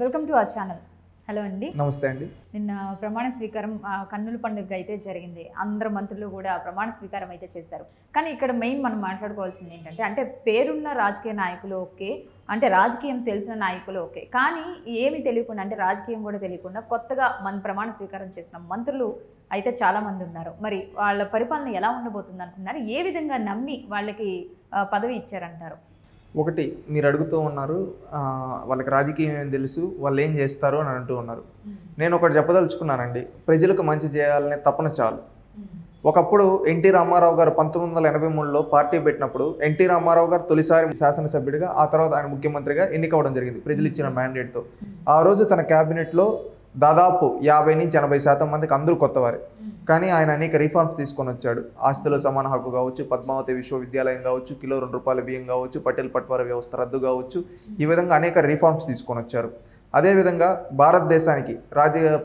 Welcome to our channel. Hello అండి. నమస్తే అండి. నిన్న ప్రమాణ స్వీకారం కన్నుల పండుగ అయితే జరిగింది. అందరు మంత్రులు కూడా ప్రమాణ స్వీకారం అయితే చేశారు. కానీ ఇక్కడ మెయిన్ మనం మాట్లాడుకోవాల్సింది ఏంటంటే, అంటే పేరున్న రాజకీయ నాయకులు ఓకే, అంటే రాజకీయం తెలిసిన నాయకులు ఓకే, కానీ ఏమి తెలియకుండా, అంటే రాజకీయం కూడా తెలియకుండా కొత్తగా ప్రమాణ స్వీకారం చేసిన మంత్రులు అయితే చాలామంది ఉన్నారు. మరి వాళ్ళ పరిపాలన ఎలా ఉండబోతుంది అనుకున్నారు? ఏ విధంగా నమ్మి వాళ్ళకి పదవి ఇచ్చారంటారు? ఒకటి మీరు అడుగుతూ ఉన్నారు, వాళ్ళకి రాజకీయం ఏం తెలుసు, వాళ్ళు ఏం చేస్తారు అని అంటూ ఉన్నారు. నేను ఒకటి చెప్పదలుచుకున్నానండి, ప్రజలకు మంచి చేయాలనే తపన చాలు. ఒకప్పుడు ఎన్టీ రామారావు గారు 1983లో పార్టీ పెట్టినప్పుడు ఎన్టీ రామారావు గారు తొలిసారి శాసనసభ్యుడిగా, ఆ తర్వాత ఆయన ముఖ్యమంత్రిగా ఎన్నికవడం జరిగింది ప్రజలు ఇచ్చిన మ్యాండేట్తో. ఆ రోజు తన క్యాబినెట్లో దాదాపు 50 నుంచి 80% మందికి అందరూ కొత్తవారే. కానీ ఆయన అనేక రిఫార్మ్స్ తీసుకొని వచ్చాడు. ఆస్తిలో సమాన హక్కు కావచ్చు, పద్మావతి విశ్వవిద్యాలయం కావచ్చు, కిలో ₹2 బియ్యం కావచ్చు, పటేల్ పట్వారీ వ్యవస్థ రద్దు కావచ్చు, ఈ విధంగా అనేక రిఫార్మ్స్ తీసుకొని వచ్చారు. అదేవిధంగా భారతదేశానికి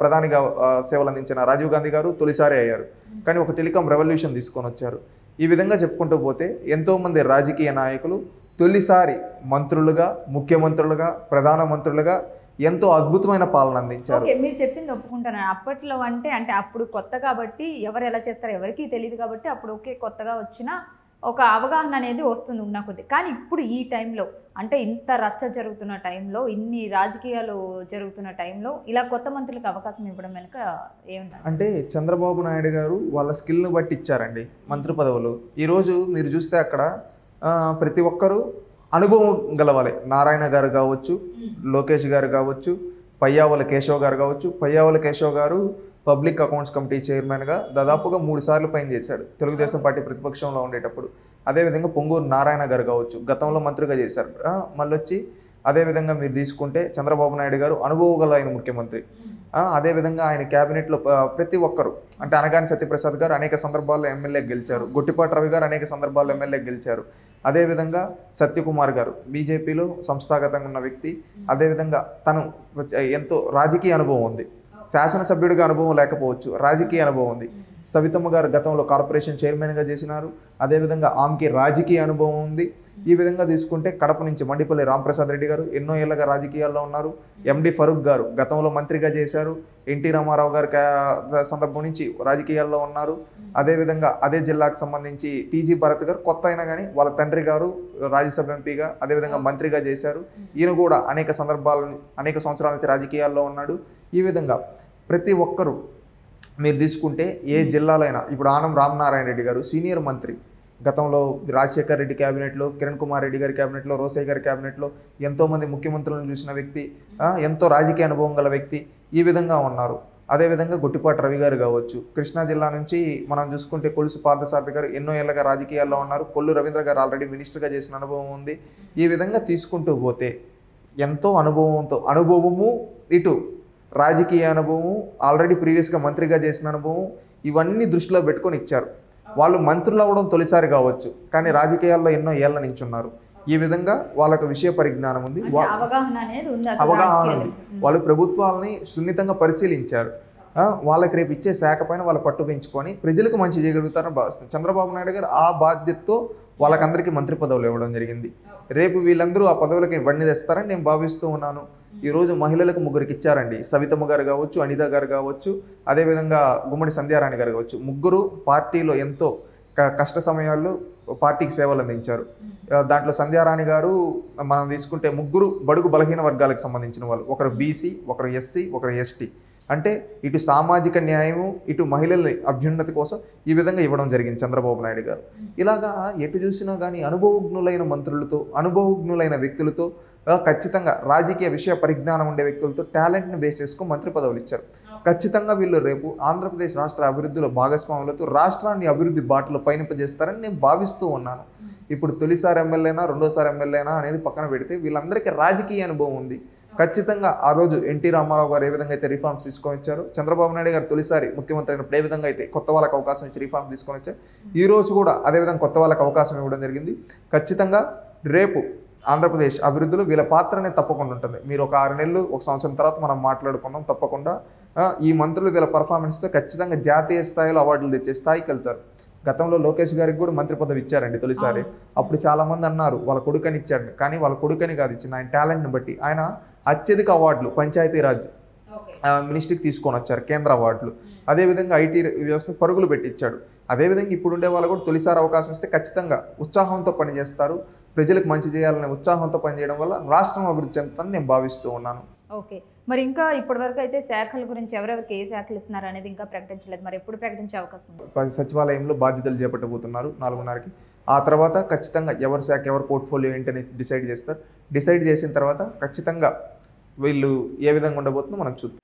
ప్రధానిగా సేవలు అందించిన రాజీవ్ గాంధీ గారు తొలిసారి అయ్యారు, కానీ ఒక టెలికాం రెవల్యూషన్ తీసుకొని వచ్చారు. ఈ విధంగా చెప్పుకుంటూ పోతే ఎంతోమంది రాజకీయ నాయకులు తొలిసారి మంత్రులుగా, ముఖ్యమంత్రులుగా, ప్రధానమంత్రులుగా ఎంతో అద్భుతమైన పాలన అందించారు. ఓకే, మీరు చెప్పింది ఒప్పుకుంటాను. అప్పట్లో అంటే అప్పుడు కొత్త కాబట్టి ఎవరు ఎలా చేస్తారో ఎవరికీ తెలియదు కాబట్టి అప్పుడు ఓకే, కొత్తగా వచ్చిన ఒక అవగాహన అనేది వస్తుంది ఉన్న కొద్ది. కానీ ఇప్పుడు ఈ టైంలో, అంటే ఇంత రచ్చ జరుగుతున్న టైంలో, ఇన్ని రాజకీయాలు జరుగుతున్న టైంలో ఇలా కొత్త మంత్రులకు అవకాశం ఇవ్వడం వెనుక ఏముంటారు? అంటే చంద్రబాబు నాయుడు గారు వాళ్ళ స్కిల్ని బట్టి ఇచ్చారండి మంత్రి పదవులు. ఈరోజు మీరు చూస్తే అక్కడ ప్రతి ఒక్కరూ అనుభవం గలవాలి. నారాయణ గారు కావచ్చు, లోకేష్ గారు కావచ్చు, పయ్యావుల కేశవ్ గారు కావచ్చు. పయ్యావుల కేశవ్ గారు పబ్లిక్ అకౌంట్స్ కమిటీ చైర్మన్గా దాదాపుగా 3 సార్లు పైన చేశాడు తెలుగుదేశం పార్టీ ప్రతిపక్షంలో ఉండేటప్పుడు. అదేవిధంగా పొంగూరు నారాయణ గారు కావచ్చు, గతంలో మంత్రిగా చేశారు. మళ్ళీ వచ్చి అదేవిధంగా మీరు తీసుకుంటే చంద్రబాబు నాయుడు గారు అనుభవం గల ఆయన ముఖ్యమంత్రి. అదేవిధంగా ఆయన క్యాబినెట్లో ప్రతి ఒక్కరు, అంటే అనగాని సత్యప్రసాద్ గారు అనేక సందర్భాల్లో ఎమ్మెల్యే గెలిచారు, గుట్టిపాటి రవి గారు అనేక సందర్భాల్లో ఎమ్మెల్యే గెలిచారు. అదేవిధంగా సత్యకుమార్ గారు బీజేపీలో సంస్థాగతంగా ఉన్న వ్యక్తి. అదేవిధంగా తను ఎంతో రాజకీయ అనుభవం ఉంది. శాసనసభ్యుడిగా అనుభవం లేకపోవచ్చు, రాజకీయ అనుభవం ఉంది. సవితమ్మ గారు గతంలో కార్పొరేషన్ చైర్మన్గా చేసినారు. అదేవిధంగా ఆమెకి రాజకీయ అనుభవం ఉంది. ఈ విధంగా తీసుకుంటే కడప నుంచి మండిపల్లి రామప్రసాద్ రెడ్డి గారు ఎన్నో ఏళ్ళగా రాజకీయాల్లో ఉన్నారు. ఎండి ఫరూక్ గారు గతంలో మంత్రిగా చేశారు. ఎన్టీ రామారావు గారి సందర్భం నుంచి రాజకీయాల్లో ఉన్నారు. అదేవిధంగా అదే జిల్లాకు సంబంధించి టీజీ భరత్ గారు కొత్త అయినా కానీ వాళ్ళ తండ్రి గారు రాజ్యసభ ఎంపీగా, అదేవిధంగా మంత్రిగా చేశారు. ఈయన కూడా అనేక సంవత్సరాల నుంచి రాజకీయాల్లో ఉన్నాడు. ఈ విధంగా ప్రతి ఒక్కరూ మీరు తీసుకుంటే ఏ జిల్లాలో అయినా, ఇప్పుడు ఆనం రామనారాయణ రెడ్డి గారు సీనియర్ మంత్రి, గతంలో రాజశేఖర్ రెడ్డి క్యాబినెట్లో, కిరణ్ కుమార్ రెడ్డి గారి క్యాబినెట్లో, రోసయ్య గారి క్యాబినెట్లో ఎంతోమంది ముఖ్యమంత్రులను చూసిన వ్యక్తి, ఎంతో రాజకీయ అనుభవం గల వ్యక్తి. ఈ విధంగా ఉన్నారు. అదేవిధంగా గుట్టిపాటి రవి గారు కావచ్చు, కృష్ణా జిల్లా నుంచి మనం చూసుకుంటే కొలుసు పార్థసారథి గారు ఎన్నో ఏళ్ళగా రాజకీయాల్లో ఉన్నారు. కొల్లు రవీంద్ర గారు ఆల్రెడీ మినిస్టర్గా చేసిన అనుభవం ఉంది. ఈ విధంగా తీసుకుంటూ పోతే ఎంతో అనుభవము, ఇటు రాజకీయ అనుభవం, ఆల్రెడీ ప్రీవియస్గా మంత్రిగా చేసిన అనుభవం, ఇవన్నీ దృష్టిలో పెట్టుకొని ఇచ్చారు. వాళ్ళు మంత్రులు అవ్వడం తొలిసారి కావచ్చు, కానీ రాజకీయాల్లో ఎన్నో ఏళ్ల నుంచి ఉన్నారు. ఈ విధంగా వాళ్ళకు విషయ పరిజ్ఞానం ఉంది, అవగాహన ఉంది. వాళ్ళు ప్రభుత్వాలని సున్నితంగా పరిశీలించారు. వాళ్ళకి రేపు ఇచ్చే శాఖ పైన వాళ్ళ పట్టు పెంచుకొని ప్రజలకు మంచి చేయగలుగుతారని భావిస్తుంది. చంద్రబాబు నాయుడు గారు ఆ బాధ్యతతో వాళ్ళకందరికీ మంత్రి పదవులు ఇవ్వడం జరిగింది. రేపు వీళ్ళందరూ ఆ పదవులకి వన్నీ తెస్తారని నేను భావిస్తూ ఉన్నాను. ఈరోజు మహిళలకు 3 ఇచ్చారండి. సవితమ్మ గారు కావచ్చు, అనిత గారు కావచ్చు, అదేవిధంగా గుమ్మడి సంధ్యారాణి గారు కావచ్చు. 3 పార్టీలో ఎంతో కష్ట సమయాల్లో పార్టీకి సేవలు అందించారు. దాంట్లో సంధ్యారాణి గారు మనం తీసుకుంటే 3 బడుగు బలహీన వర్గాలకు సంబంధించిన వాళ్ళు. ఒకరు బీసీ, ఒకరు ఎస్సీ, ఒకరు ఎస్టీ. అంటే ఇటు సామాజిక న్యాయము, ఇటు మహిళల అభ్యున్నతి కోసం ఈ విధంగా ఇవ్వడం జరిగింది చంద్రబాబు నాయుడు గారు. ఇలాగా ఎటు చూసినా కానీ అనుభవజ్ఞులైన మంత్రులతో, అనుభవజ్ఞులైన వ్యక్తులతో, ఖచ్చితంగా రాజకీయ విషయ పరిజ్ఞానం ఉండే వ్యక్తులతో టాలెంట్ని బేస్ చేసుకుని మంత్రి పదవులు ఇచ్చారు. ఖచ్చితంగా వీళ్ళు రేపు ఆంధ్రప్రదేశ్ రాష్ట్ర అభివృద్ధిలో భాగస్వాములతో రాష్ట్రాన్ని అభివృద్ధి బాటలో పయనింపజేస్తారని నేను భావిస్తూ ఉన్నాను. ఇప్పుడు తొలిసారి ఎమ్మెల్యేనా, రెండోసారి ఎమ్మెల్యేనా అనేది పక్కన పెడితే వీళ్ళందరికీ రాజకీయ అనుభవం ఉంది. ఖచ్చితంగా ఆ రోజు ఎన్టీ రామారావు గారు ఏ విధంగా అయితే రిఫార్మ్స్ తీసుకొని వచ్చారు, చంద్రబాబు నాయుడు గారు తొలిసారి ముఖ్యమంత్రి అయినప్పుడు ఏ విధంగా అయితే కొత్త వాళ్ళకి అవకాశం ఇచ్చి రిఫార్మ్ తీసుకొని వచ్చారు, ఈ రోజు కూడా అదేవిధంగా కొత్త వాళ్ళకి అవకాశం ఇవ్వడం జరిగింది. ఖచ్చితంగా రేపు ఆంధ్రప్రదేశ్ అభివృద్ధిలో వీళ్ళ పాత్రనే తప్పకుండా ఉంటుంది. మీరు ఒక 6 నెలలు, 1 సంవత్సరం తర్వాత మనం మాట్లాడుకున్నాం. తప్పకుండా ఈ మంత్రులు వీళ్ళ పర్ఫార్మెన్స్తో ఖచ్చితంగా జాతీయ స్థాయిలో అవార్డులు తెచ్చే స్థాయికి వెళ్తారు. గతంలో లోకేష్ గారికి కూడా మంత్రి పదవి ఇచ్చారండి తొలిసారి. అప్పుడు చాలామంది అన్నారు వాళ్ళ కొడుకని ఇచ్చాడు, కానీ వాళ్ళ కొడుకని కాదు ఇచ్చింది, ఆయన టాలెంట్ని బట్టి. ఆయన అత్యధిక అవార్డులు పంచాయతీరాజ్ మినిస్ట్రీకి తీసుకొని వచ్చారు, కేంద్ర అవార్డులు. అదేవిధంగా ఐటీ వ్యవస్థ పరుగులు పెట్టించాడు. అదేవిధంగా ఇప్పుడు ఉండే వాళ్ళు కూడా తొలిసారి అవకాశం ఇస్తే ఖచ్చితంగా ఉత్సాహంతో పనిచేస్తారు. ప్రజలకు మంచి చేయాలనే ఉత్సాహంతో పనిచేయడం వల్ల రాష్ట్రం అభివృద్ధి చెందుతుందని నేను భావిస్తూ ఉన్నాను. ఓకే, మరి ఇంకా ఇప్పటివరకు అయితే శాఖల గురించి ఎవరెవరికి ఏ శాఖలు ఇస్తున్నారు అనేది ఇంకా ప్రకటించలేదు. మరి ఎప్పుడు ప్రకటించే అవకాశం ఉంది? సచివాలయంలో బాధ్యతలు చేపట్టబోతున్నారు 4:30కి. ఆ తర్వాత ఖచ్చితంగా ఎవరి శాఖ ఎవరి పోర్ట్ఫోలియో ఏంటనేది డిసైడ్ చేస్తారు. డిసైడ్ చేసిన తర్వాత ఖచ్చితంగా వీళ్ళు ఏ విధంగా ఉండబోతుందో మనం చూద్దాం.